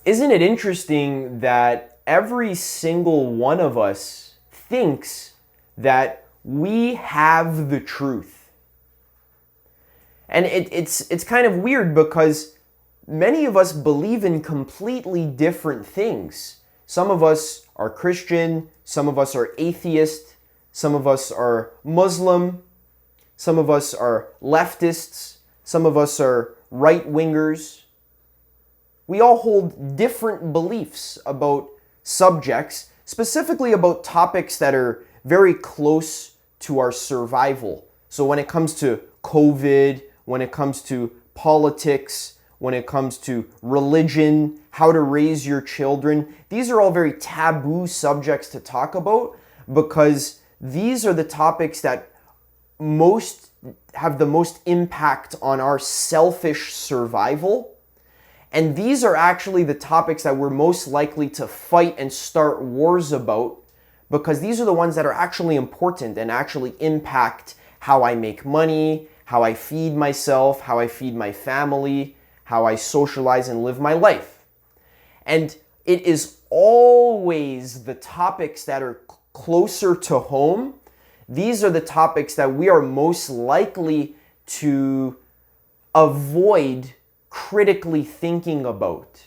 Isn't it interesting that every single one of us thinks that we have the truth? And it's kind of weird because many of us believe in completely different things. Some of us are Christian, some of us are atheist, some of us are Muslim, some of us are leftists, some of us are right-wingers. We all hold different beliefs about subjects, specifically about topics that are very close to our survival. So when it comes to COVID, when it comes to politics, when it comes to religion, how to raise your children, these are all very taboo subjects to talk about because these are the topics that have the most impact on our selfish survival. And these are actually the topics that we're most likely to fight and start wars about because these are the ones that are actually important and actually impact how I make money, how I feed myself, how I feed my family, how I socialize and live my life. And it is always the topics that are closer to home. These are the topics that we are most likely to avoid critically thinking about.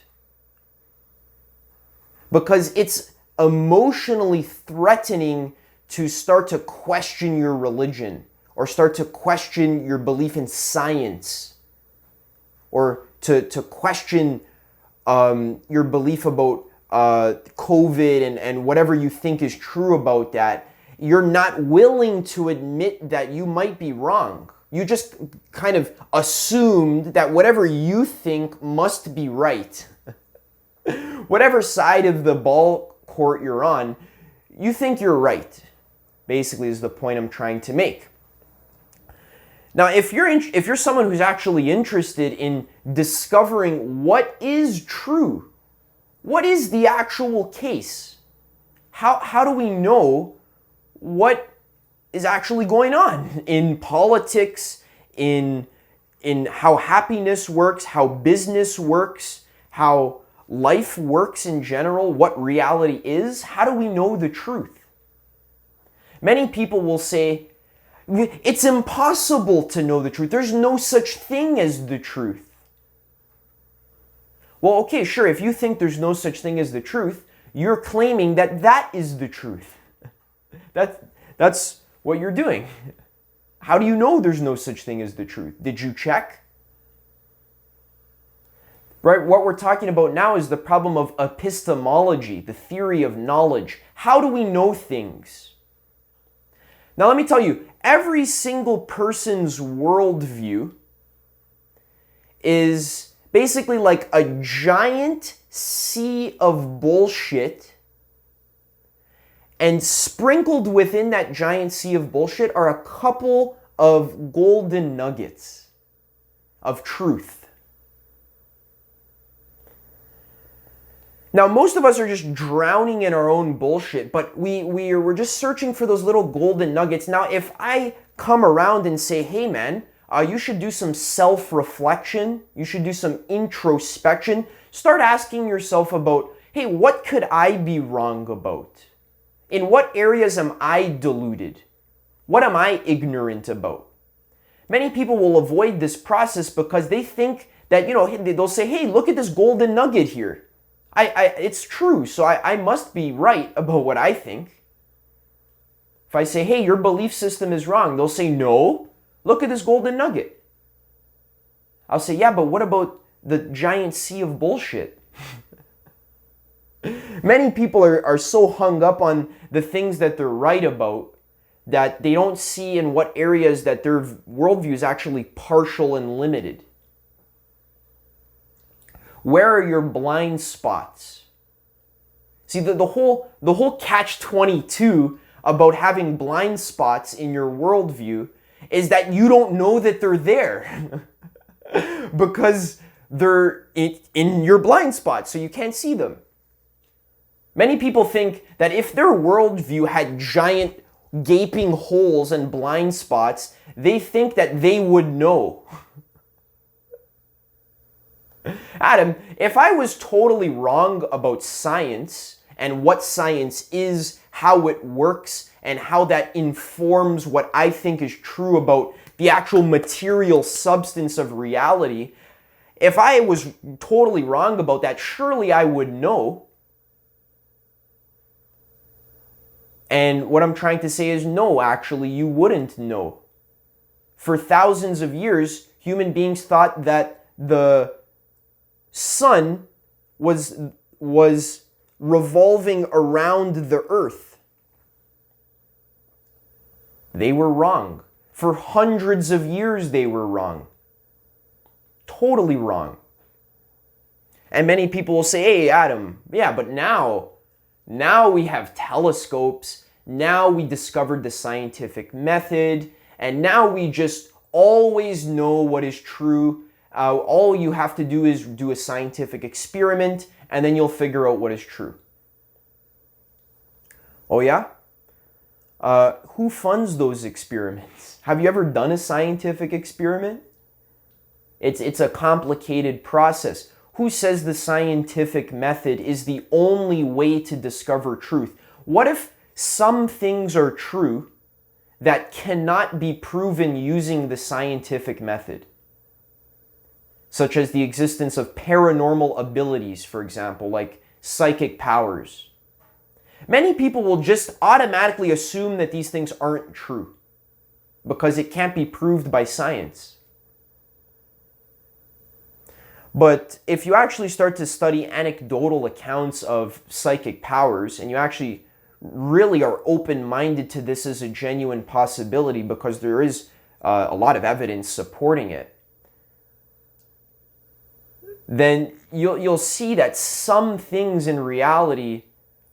Because it's emotionally threatening to start to question your religion or start to question your belief in science or to question your belief about COVID and whatever you think is true about that. You're not willing to admit that you might be wrong. You just kind of assumed that whatever you think must be right. Whatever side of the ball court you're on, you think you're right, basically is the point I'm trying to make. Now, if you're someone who's actually interested in discovering what is true, what is the actual case, how do we know what is actually going on in politics, in how happiness works, how business works, how life works in general, what reality is? How do we know the truth? Many people will say, it's impossible to know the truth. There's no such thing as the truth. Well, okay, sure, if you think there's no such thing as the truth, you're claiming that that is the truth. That's what you're doing. How do you know there's no such thing as the truth? Did you check? Right, what we're talking about now is the problem of epistemology, the theory of knowledge. How do we know things? Now let me tell you, every single person's worldview is basically like a giant sea of bullshit, and sprinkled within that giant sea of bullshit are a couple of golden nuggets of truth. Now, most of us are just drowning in our own bullshit, but we're just searching for those little golden nuggets. Now, if I come around and say, hey man, you should do some self-reflection, you should do some introspection, start asking yourself about, hey, what could I be wrong about? In what areas am I deluded? What am I ignorant about? Many people will avoid this process because they think that, they'll say, hey, look at this golden nugget here. It's true, so I must be right about what I think. If I say, hey, your belief system is wrong, they'll say, no, look at this golden nugget. I'll say, yeah, but what about the giant sea of bullshit? Many people are so hung up on the things that they're right about that they don't see in what areas that their worldview is actually partial and limited. Where are your blind spots? See, the whole catch-22 about having blind spots in your worldview is that you don't know that they're there because they're in your blind spot, so you can't see them. Many people think that if their worldview had giant gaping holes and blind spots, they think that they would know. Adam, if I was totally wrong about science and what science is, how it works, and how that informs what I think is true about the actual material substance of reality, if I was totally wrong about that, surely I would know. And what I'm trying to say is no, actually, you wouldn't know. For thousands of years, human beings thought that the sun was revolving around the earth. They were wrong. For hundreds of years, they were wrong. Totally wrong. And many people will say, hey, Adam, yeah, but now we have telescopes, now we discovered the scientific method, and now we just always know what is true. All you have to do is do a scientific experiment, and then you'll figure out what is true. Oh yeah? Who funds those experiments? Have you ever done a scientific experiment? It's a complicated process. Who says the scientific method is the only way to discover truth? What if some things are true that cannot be proven using the scientific method? Such as the existence of paranormal abilities, for example, like psychic powers. Many people will just automatically assume that these things aren't true because it can't be proved by science. But if you actually start to study anecdotal accounts of psychic powers, and you actually really are open-minded to this as a genuine possibility because there is a lot of evidence supporting it, then you'll see that some things in reality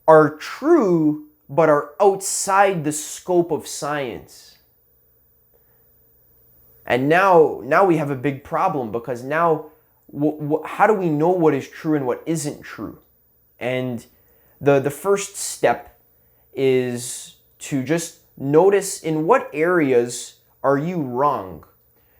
are true but are outside the scope of science. And now we have a big problem because now how do we know what is true and what isn't true? And the first step is to just notice in what areas are you wrong.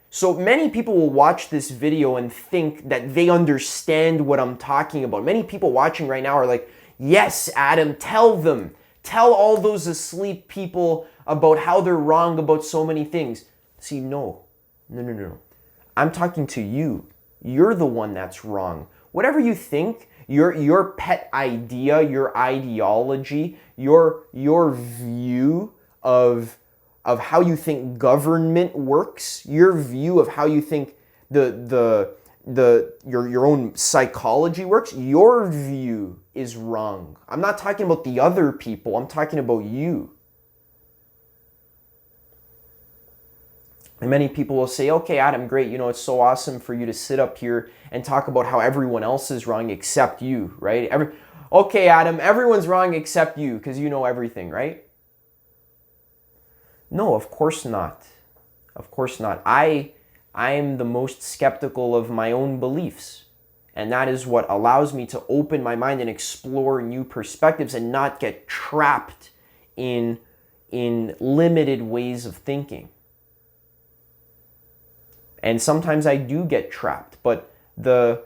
So many people will watch this video and think that they understand what I'm talking about. Many people watching right now are like, yes, Adam, tell them. Tell all those asleep people about how they're wrong about so many things. See, no. I'm talking to you. You're the one that's wrong. Whatever you think, your pet idea, your ideology, your view of how you think government works, your view of how you think your own psychology works, your view is wrong. I'm not talking about the other people, I'm talking about you. And many people will say, okay, Adam, great, it's so awesome for you to sit up here and talk about how everyone else is wrong except you, right? Okay, Adam, everyone's wrong except you because you know everything, right? No, of course not. Of course not. I am the most skeptical of my own beliefs. And that is what allows me to open my mind and explore new perspectives and not get trapped in limited ways of thinking. And sometimes I do get trapped, but the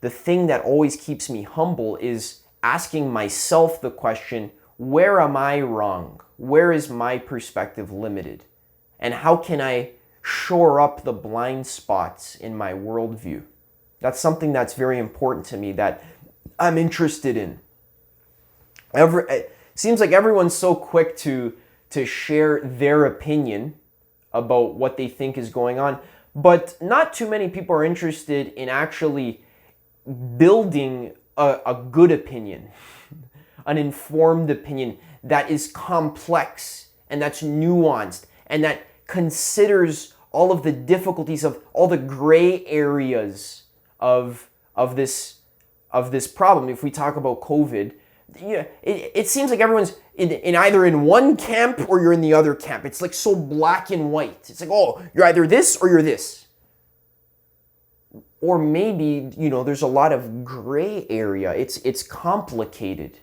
thing that always keeps me humble is asking myself the question, where am I wrong? Where is my perspective limited? And how can I shore up the blind spots in my worldview? That's something that's very important to me that I'm interested in. It seems like everyone's so quick to share their opinion about what they think is going on, but not too many people are interested in actually building a good opinion, an informed opinion that is complex and that's nuanced and that considers all of the difficulties of all the gray areas of this problem. If we talk about COVID, it seems like everyone's in either in one camp or you're in the other camp. It's like so black and white. It's like, oh, you're either this or you're this. Or maybe, there's a lot of gray area. It's complicated.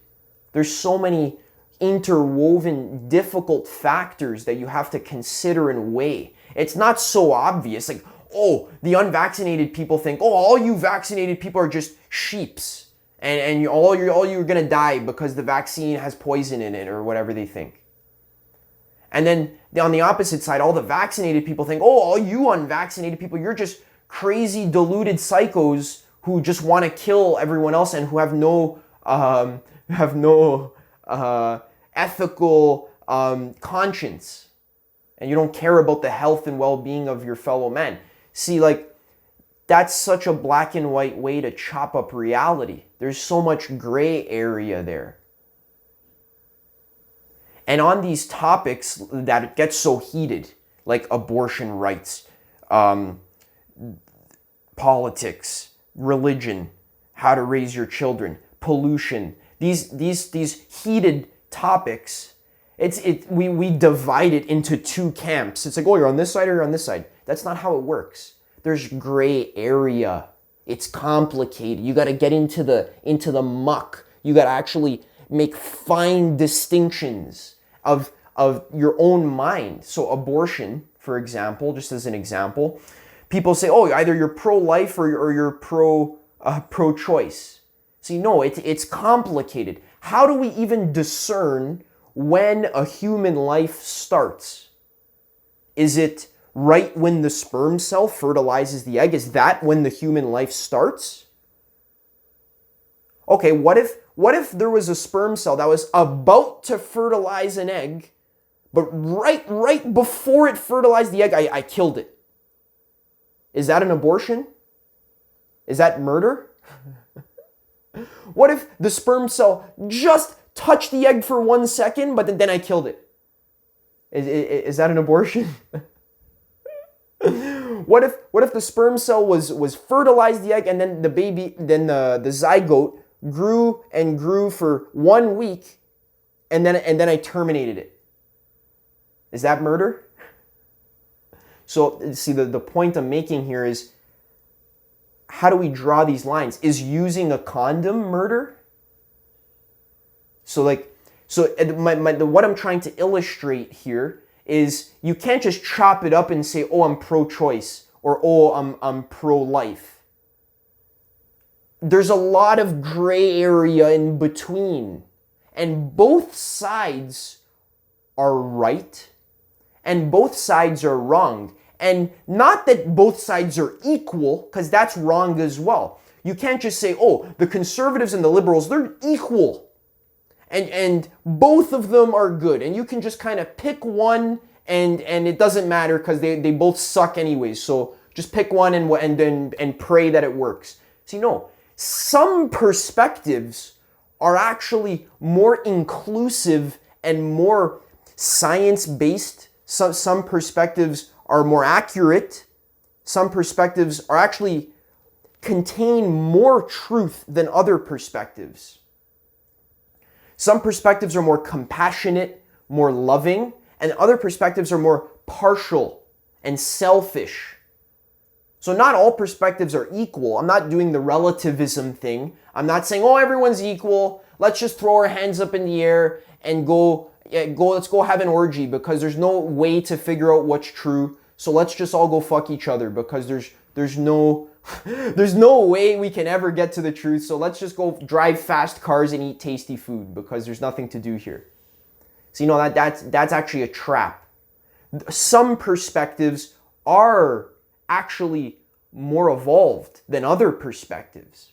There's so many interwoven, difficult factors that you have to consider and weigh. It's not so obvious. Like, oh, the unvaccinated people think, oh, all you vaccinated people are just sheeps. And you're gonna die because the vaccine has poison in it or whatever they think. And then on the opposite side, all the vaccinated people think, oh, all you unvaccinated people, you're just crazy, deluded psychos who just want to kill everyone else and who have no ethical conscience. And you don't care about the health and well-being of your fellow man. See, like, that's such a black and white way to chop up reality. There's so much gray area there. And on these topics that it gets so heated, like abortion rights, politics, religion, how to raise your children, pollution, these heated topics, we divide it into two camps. It's like, oh, you're on this side or you're on this side. That's not how it works. There's gray area. It's complicated. You got to get into the muck. You got to actually make fine distinctions of your own mind. So abortion, for example, just as an example, people say, oh, either you're pro-life or you're pro-choice. See, no, it's complicated. How do we even discern when a human life starts? Is it right when the sperm cell fertilizes the egg? Is that when the human life starts? Okay, what if there was a sperm cell that was about to fertilize an egg, but right before it fertilized the egg, I killed it? Is that an abortion? Is that murder? What if the sperm cell just touched the egg for 1 second, but then I killed it? Is that an abortion? What if the sperm cell was fertilized the egg and then the zygote grew and grew for 1 week and then I terminated it? Is that murder? So see, the point I'm making here is, how do we draw these lines? Is using a condom murder? So what I'm trying to illustrate here is you can't just chop it up and say, oh, I'm pro-choice or oh, I'm pro-life. There's a lot of gray area in between, and both sides are right and both sides are wrong. And not that both sides are equal, because that's wrong as well. You can't just say, oh, the conservatives and the liberals, they're equal. And both of them are good. And you can just kind of pick one and it doesn't matter because they both suck anyways. So just pick one and pray that it works. See, no. Some perspectives are actually more inclusive and more science-based. Some perspectives are more accurate. Some perspectives are actually contain more truth than other perspectives. Some perspectives are more compassionate, more loving, and other perspectives are more partial and selfish. So not all perspectives are equal. I'm not doing the relativism thing. I'm not saying, oh, everyone's equal. Let's just throw our hands up in the air and let's go have an orgy because there's no way to figure out what's true. So let's just all go fuck each other because there's no way we can ever get to the truth. So let's just go drive fast cars and eat tasty food because there's nothing to do here. So that's actually a trap. Some perspectives are actually more evolved than other perspectives.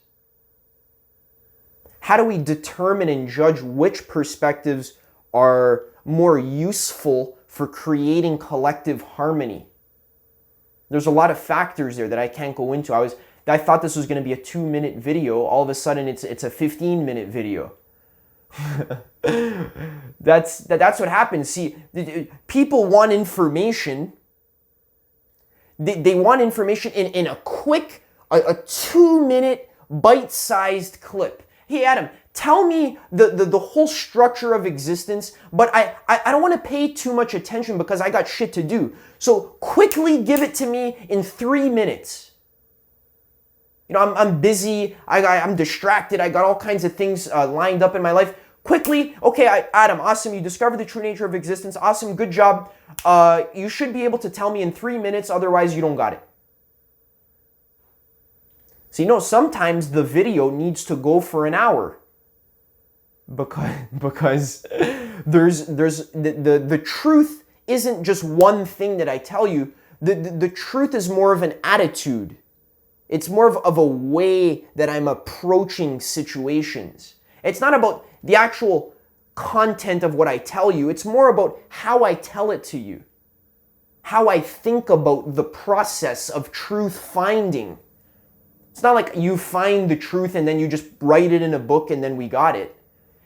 How do we determine and judge which perspectives are more useful for creating collective harmony? There's a lot of factors there that I can't go into. I thought this was going to be a 2-minute video. All of a sudden, it's a 15-minute video. That's what happens. See, people want information. They want information in a quick, a 2-minute, bite-sized clip. Hey, Adam, tell me the whole structure of existence, but I don't want to pay too much attention because I got shit to do. So quickly give it to me in 3 minutes. You know, I'm busy, I'm distracted, I got all kinds of things lined up in my life. Quickly, okay, Adam, awesome, you discovered the true nature of existence, awesome, good job. You should be able to tell me in 3 minutes, otherwise you don't got it. So, sometimes the video needs to go for an hour because there's the truth isn't just one thing that I tell you. The truth is more of an attitude. It's more of a way that I'm approaching situations. It's not about the actual content of what I tell you. It's more about how I tell it to you, how I think about the process of truth finding. It's not like you find the truth and then you just write it in a book and then we got it.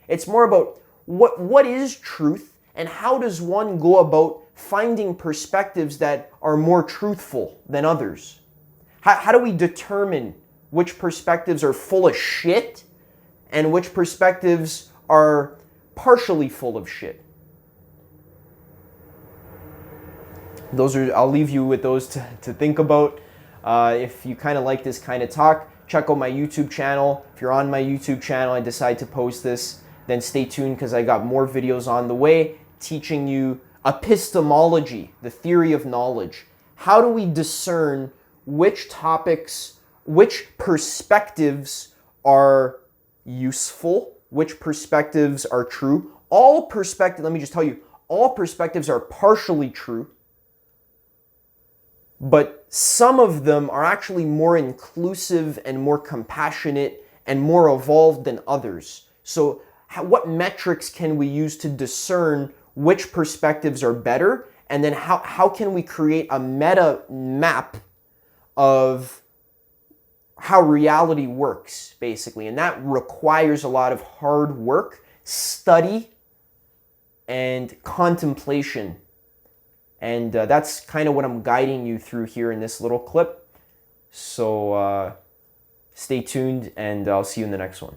It's more about what is truth and how does one go about finding perspectives that are more truthful than others. How do we determine which perspectives are full of shit and which perspectives are partially full of shit? I'll leave you with those to think about. If you kind of like this kind of talk, check out my YouTube channel. If you're on my YouTube channel, I decide to post this, then stay tuned because I got more videos on the way teaching you epistemology, the theory of knowledge. How do we discern which topics, which perspectives are useful, which perspectives are true? All perspectives, let me just tell you, all perspectives are partially true, but some of them are actually more inclusive and more compassionate and more evolved than others. So what metrics can we use to discern which perspectives are better? And then how can we create a meta map of how reality works, basically? And that requires a lot of hard work, study, and contemplation. And that's kind of what I'm guiding you through here in this little clip. So stay tuned, and I'll see you in the next one.